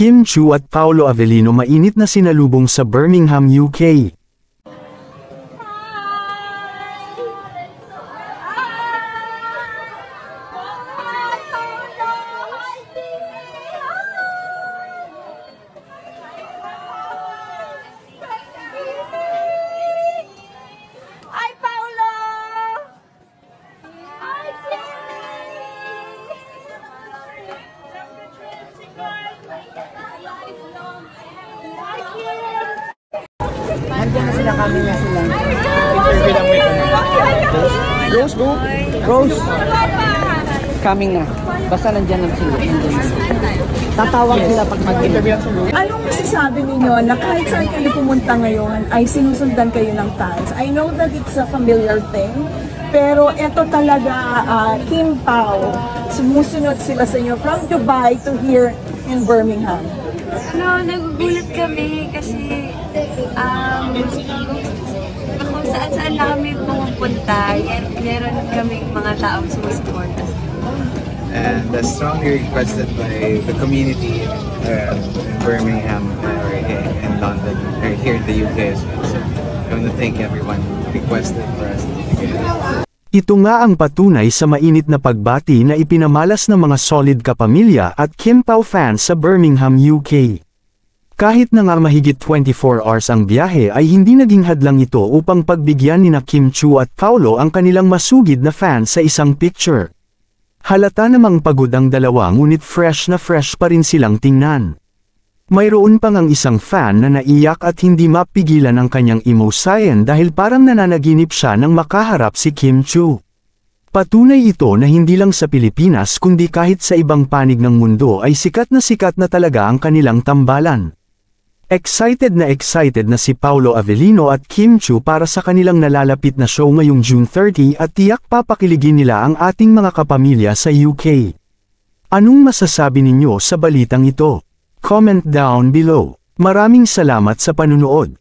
Kim Chiu at Paolo Avellino mainit na sinalubong sa Birmingham, UK. Nandiyan na sila, kami na sila. Interview lang with Rose, go! Rose, coming na. Basta nandiyan lang sila. Tatawag sila pag Interview lang sa Rose. Anong masasabi ninyo na kahit saan kayo pumunta ngayon ay sinusundan kayo ng fans? I know that it's a familiar thing, pero eto talaga, Kim Pao, sumusunod sila sa inyo from Dubai to here in Birmingham. Nagugulat kami kasi kung saan-saan na kami pumupunta, meron kaming mga taong sumusuporta. And that's strongly requested by the community in Birmingham or in London, or here in the UK as well. So I want to thank everyone who requested for us to be together. Ito nga ang patunay sa mainit na pagbati na ipinamalas ng mga solid kapamilya at Kim Pao fans sa Birmingham, UK. Kahit na nga mahigit 24 hours ang biyahe ay hindi naging hadlang ito upang pagbigyan nina Kim Chiu at Paolo ang kanilang masugid na fans sa isang picture. Halata namang pagod ang dalawa ngunit fresh na fresh pa rin silang tingnan. Mayroon pang ang isang fan na naiyak at hindi mapigilan ang kanyang emosayan dahil parang nananaginip siya nang makaharap si Kim Chiu. Patunay ito na hindi lang sa Pilipinas kundi kahit sa ibang panig ng mundo ay sikat na talaga ang kanilang tambalan. Excited na si Paolo Avellino at Kim Chiu para sa kanilang nalalapit na show ngayong June 30 at tiyak papakiligin nila ang ating mga kapamilya sa UK. Anong masasabi ninyo sa balitang ito? Comment down below. Maraming salamat sa panunood.